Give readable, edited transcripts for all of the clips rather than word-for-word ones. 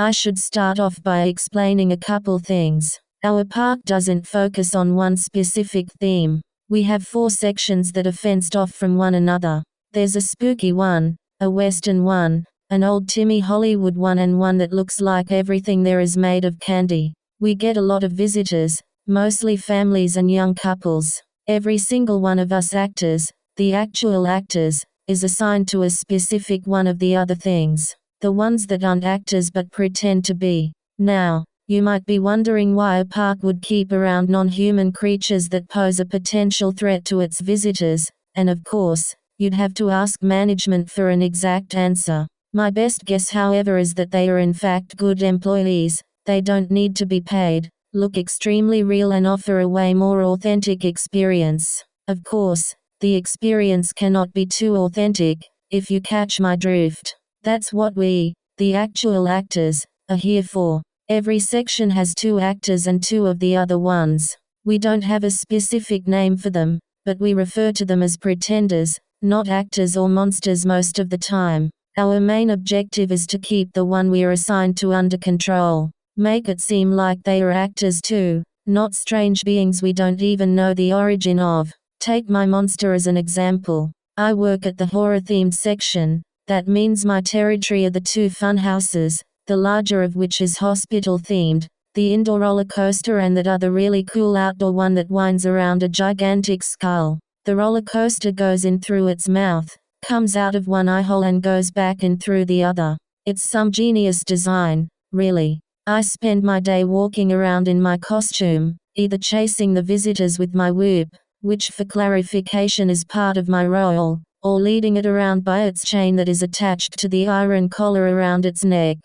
I should start off by explaining a couple things. Our park doesn't focus on one specific theme. We have 4 sections that are fenced off from one another. There's a spooky one, a western one, an old-timey Hollywood one, and one that looks like everything there is made of candy. We get a lot of visitors, mostly families and young couples. Every single one of us actors, the actual actors, is assigned to a specific one of the other things. The ones that aren't actors but pretend to be. Now, you might be wondering why a park would keep around non-human creatures that pose a potential threat to its visitors, and of course, you'd have to ask management for an exact answer. My best guess, however, is that they are in fact good employees. They don't need to be paid, look extremely real, and offer a way more authentic experience. Of course, the experience cannot be too authentic, if you catch my drift. That's what we, the actual actors, are here for. Every section has 2 actors and 2 of the other ones. We don't have a specific name for them, but we refer to them as pretenders, not actors or monsters most of the time. Our main objective is to keep the one we are assigned to under control. Make it seem like they are actors too, not strange beings we don't even know the origin of. Take my monster as an example. I work at the horror-themed section. That means my territory are the 2 fun houses, the larger of which is hospital-themed, the indoor roller coaster, and that other really cool outdoor one that winds around a gigantic skull. The roller coaster goes in through its mouth, comes out of one eye hole and goes back in through the other. It's some genius design, really. I spend my day walking around in my costume, either chasing the visitors with my whoop, which for clarification is part of my role, or leading it around by its chain that is attached to the iron collar around its neck.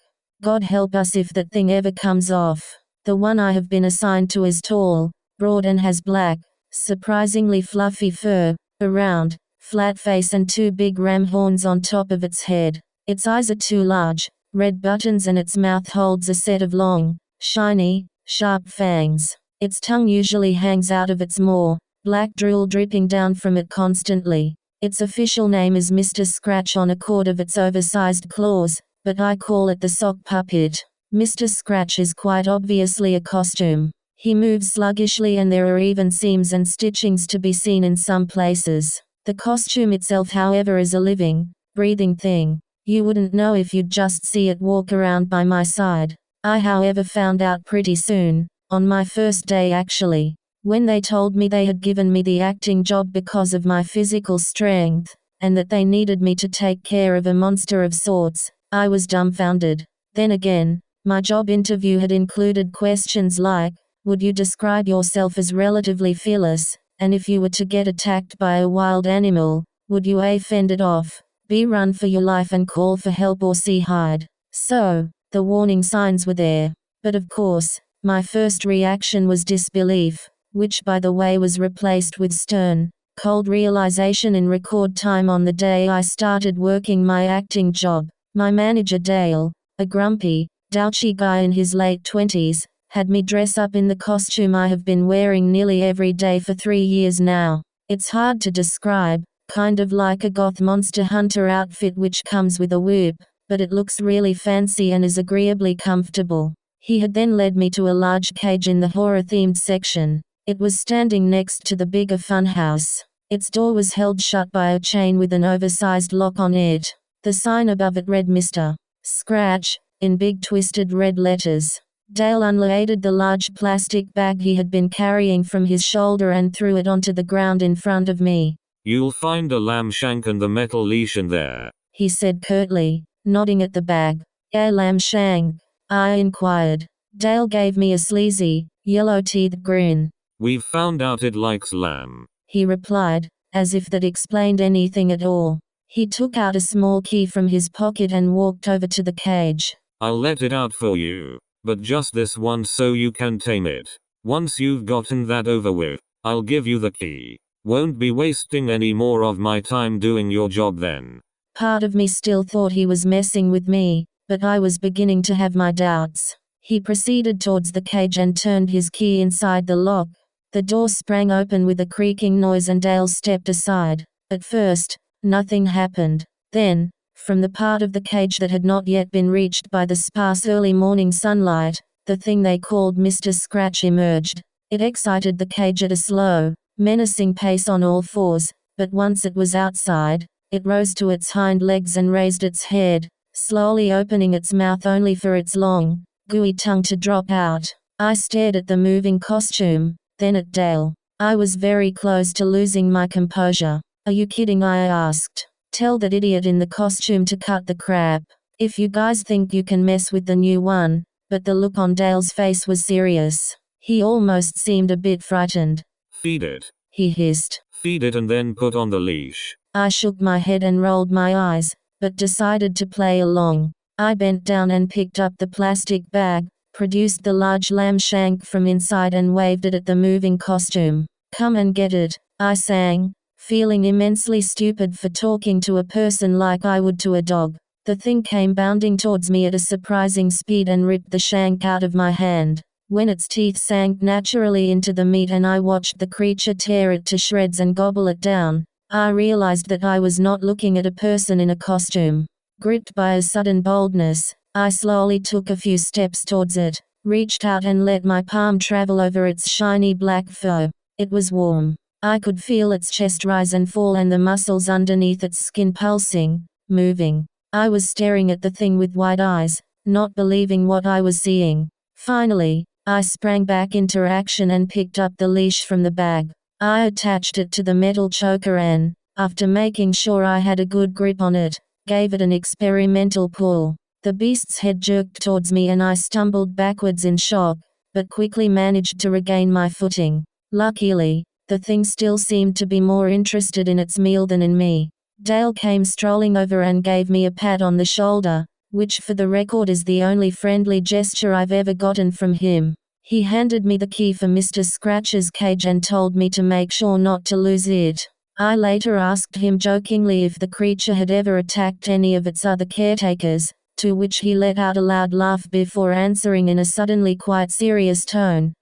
God help us if that thing ever comes off. The one I have been assigned to is tall, broad, and has black, surprisingly fluffy fur, a round, flat face, and 2 big ram horns on top of its head. Its eyes are 2 large, red buttons, and its mouth holds a set of long, shiny, sharp fangs. Its tongue usually hangs out of its maw, black drool dripping down from it constantly. Its official name is Mr. Scratch on account of its oversized claws, but I call it the sock puppet. Mr. Scratch is quite obviously a costume. He moves sluggishly, and there are even seams and stitchings to be seen in some places. The costume itself, however, is a living, breathing thing. You wouldn't know if you'd just see it walk around by my side. I, however, found out pretty soon, on my first day actually. When they told me they had given me the acting job because of my physical strength, and that they needed me to take care of a monster of sorts, I was dumbfounded. Then again, my job interview had included questions like, would you describe yourself as relatively fearless, and if you were to get attacked by a wild animal, would you A, fend it off, B, run for your life and call for help, or C, hide? So, the warning signs were there. But of course, my first reaction was disbelief, which by the way was replaced with stern, cold realization in record time on the day I started working my acting job. My manager Dale, a grumpy, douchy guy in his late 20s, had me dress up in the costume I have been wearing nearly every day for 3 years now. It's hard to describe, kind of like a goth monster hunter outfit which comes with a whoop, but it looks really fancy and is agreeably comfortable. He had then led me to a large cage in the horror-themed section. It was standing next to the bigger funhouse. Its door was held shut by a chain with an oversized lock on it. The sign above it read Mr. Scratch, in big twisted red letters. Dale unloaded the large plastic bag he had been carrying from his shoulder and threw it onto the ground in front of me. You'll find a lamb shank and the metal leash in there, he said curtly, nodding at the bag. A lamb shank? I inquired. Dale gave me a sleazy, yellow-teethed grin. We've found out it likes lamb, he replied, as if that explained anything at all. He took out a small key from his pocket and walked over to the cage. I'll let it out for you, but just this once so you can tame it. Once you've gotten that over with, I'll give you the key. Won't be wasting any more of my time doing your job then. Part of me still thought he was messing with me, but I was beginning to have my doubts. He proceeded towards the cage and turned his key inside the lock. The door sprang open with a creaking noise and Dale stepped aside. At first, nothing happened. Then, From the part of the cage that had not yet been reached by the sparse early morning sunlight, the thing they called Mr. Scratch emerged. It exited the cage at a slow, menacing pace on all fours, but once it was outside, it rose to its hind legs and raised its head, slowly opening its mouth only for its long, gooey tongue to drop out. I stared at the moving costume, then at Dale. I was very close to losing my composure. "Are you kidding?" I asked. "Tell that idiot in the costume to cut the crap. If you guys think you can mess with the new one." But the look on Dale's face was serious. He almost seemed a bit frightened. "Feed it," he hissed. "Feed it and then put on the leash." I shook my head and rolled my eyes, but decided to play along. I bent down and picked up the plastic bag, produced the large lamb shank from inside and waved it at the moving costume. "Come and get it," I sang, feeling immensely stupid for talking to a person like I would to a dog. The thing came bounding towards me at a surprising speed and ripped the shank out of my hand. When its teeth sank naturally into the meat and I watched the creature tear it to shreds and gobble it down, I realized that I was not looking at a person in a costume. Gripped by a sudden boldness, I slowly took a few steps towards it, reached out and let my palm travel over its shiny black fur. It was warm. I could feel its chest rise and fall and the muscles underneath its skin pulsing, moving. I was staring at the thing with wide eyes, not believing what I was seeing. Finally, I sprang back into action and picked up the leash from the bag. I attached it to the metal choker and, after making sure I had a good grip on it, gave it an experimental pull. The beast's head jerked towards me and I stumbled backwards in shock, but quickly managed to regain my footing. Luckily, the thing still seemed to be more interested in its meal than in me. Dale came strolling over and gave me a pat on the shoulder, which for the record is the only friendly gesture I've ever gotten from him. He handed me the key for Mr. Scratch's cage and told me to make sure not to lose it. I later asked him jokingly if the creature had ever attacked any of its other caretakers, to which he let out a loud laugh before answering in a suddenly quite serious tone.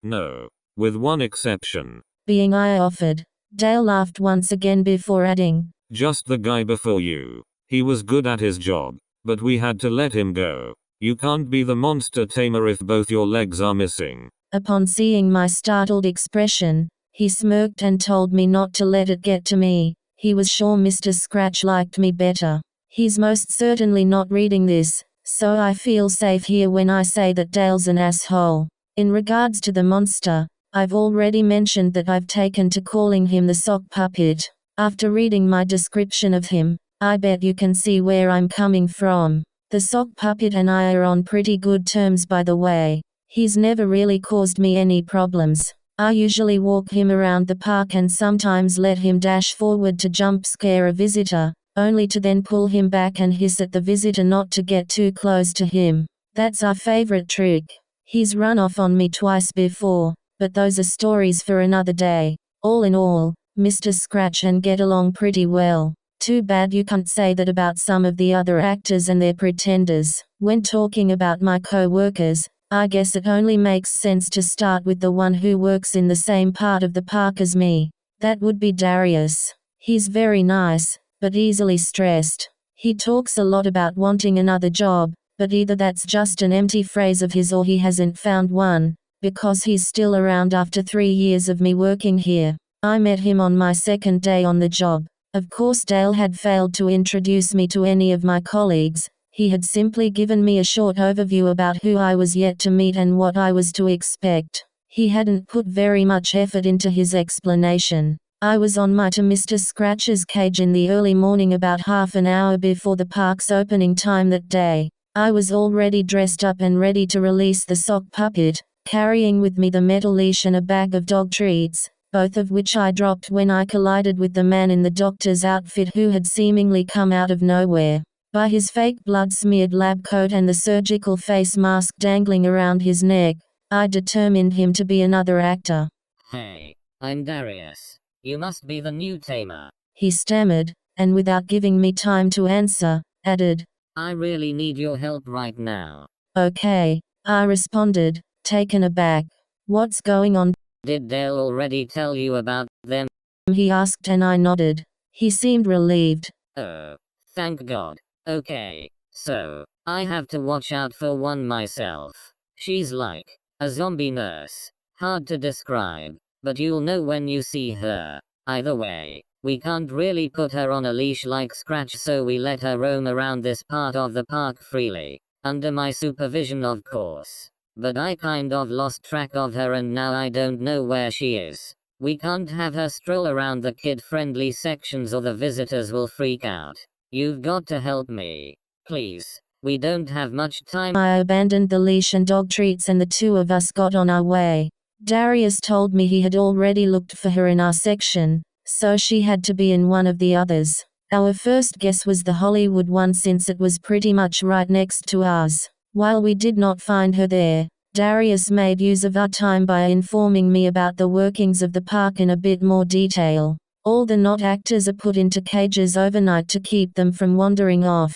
"No, with one exception." Being I offered. Dale laughed once again before adding, "Just the guy before you. He was good at his job, but we had to let him go. You can't be the monster tamer if both your legs are missing." Upon seeing my startled expression, he smirked and told me not to let it get to me. He was sure Mr. Scratch liked me better. He's most certainly not reading this, so I feel safe here when I say that Dale's an asshole. In regards to the monster, I've already mentioned that I've taken to calling him the sock puppet. After reading my description of him, I bet you can see where I'm coming from. The sock puppet and I are on pretty good terms, by the way. He's never really caused me any problems. I usually walk him around the park and sometimes let him dash forward to jump scare a visitor, only to then pull him back and hiss at the visitor not to get too close to him. That's our favorite trick. He's run off on me twice before, but those are stories for another day. All in all, Mr. Scratch and get along pretty well. Too bad you can't say that about some of the other actors and their pretenders. When talking about my co-workers, I guess it only makes sense to start with the one who works in the same part of the park as me. That would be Darius. He's very nice, but easily stressed. He talks a lot about wanting another job, but either that's just an empty phrase of his or he hasn't found one, because he's still around after 3 years of me working here. I met him on my second day on the job. Of course, Dale had failed to introduce me to any of my colleagues. He had simply given me a short overview about who I was yet to meet and what I was to expect. He hadn't put very much effort into his explanation. I was on my to Mr. Scratch's cage in the early morning about half an hour before the park's opening time that day. I was already dressed up and ready to release the sock puppet, carrying with me the metal leash and a bag of dog treats, both of which I dropped when I collided with the man in the doctor's outfit who had seemingly come out of nowhere. By his fake blood-smeared lab coat and the surgical face mask dangling around his neck, I determined him to be another actor. "Hey, I'm Darius. You must be the new tamer," he stammered, and without giving me time to answer, added, "I really need your help right now." "Okay," I responded, taken aback. "What's going on?" "Did Dale already tell you about them?" he asked and I nodded. He seemed relieved. "Oh, Thank God. Okay, so, I have to watch out for one myself. She's like a zombie nurse. Hard to describe, but you'll know when you see her. Either way, we can't really put her on a leash like Scratch, so we let her roam around this part of the park freely. Under my supervision, of course. But I kind of lost track of her and now I don't know where she is. We can't have her stroll around the kid-friendly sections or the visitors will freak out. You've got to help me. Please. We don't have much time. I abandoned the leash and dog treats and the two of us got on our way. Darius told me he had already looked for her in our section, so she had to be in one of the others. Our first guess was the Hollywood one since it was pretty much right next to ours. While we did not find her there, Darius made use of our time by informing me about the workings of the park in a bit more detail. All the not actors are put into cages overnight to keep them from wandering off.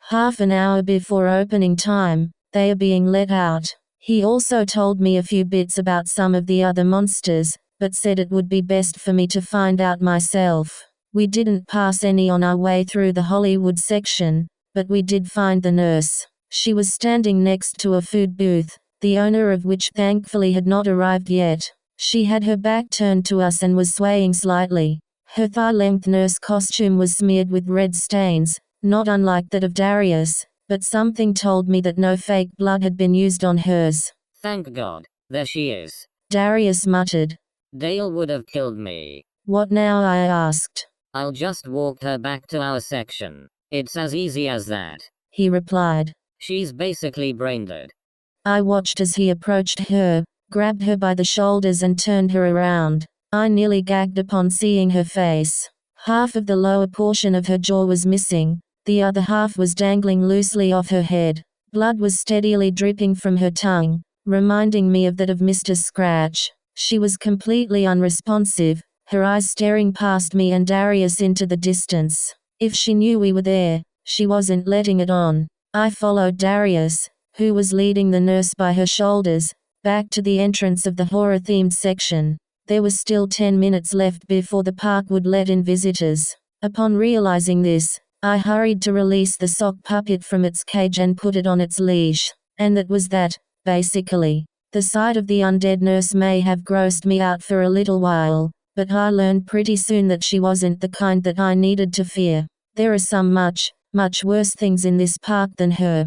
Half an hour before opening time, they are being let out. He also told me a few bits about some of the other monsters, but said it would be best for me to find out myself. We didn't pass any on our way through the Hollywood section, but we did find the nurse. She was standing next to a food booth, the owner of which thankfully had not arrived yet. She had her back turned to us and was swaying slightly. Her thigh-length nurse costume was smeared with red stains, not unlike that of Darius, but something told me that no fake blood had been used on hers. Thank God. There she is. Darius muttered. Dale would have killed me. What now? I asked. I'll just walk her back to our section. It's as easy as that. He replied. She's basically brain dead. I watched as he approached her, grabbed her by the shoulders and turned her around. I nearly gagged upon seeing her face. Half of the lower portion of her jaw was missing, the other half was dangling loosely off her head. Blood was steadily dripping from her tongue, reminding me of that of Mr. Scratch. She was completely unresponsive, her eyes staring past me and Darius into the distance. If she knew we were there, she wasn't letting it on. I followed Darius, who was leading the nurse by her shoulders, back to the entrance of the horror-themed section. There was still 10 minutes left before the park would let in visitors. Upon realizing this, I hurried to release the sock puppet from its cage and put it on its leash. And that was that, basically. The sight of the undead nurse may have grossed me out for a little while, but I learned pretty soon that she wasn't the kind that I needed to fear. There are some much worse things in this park than her.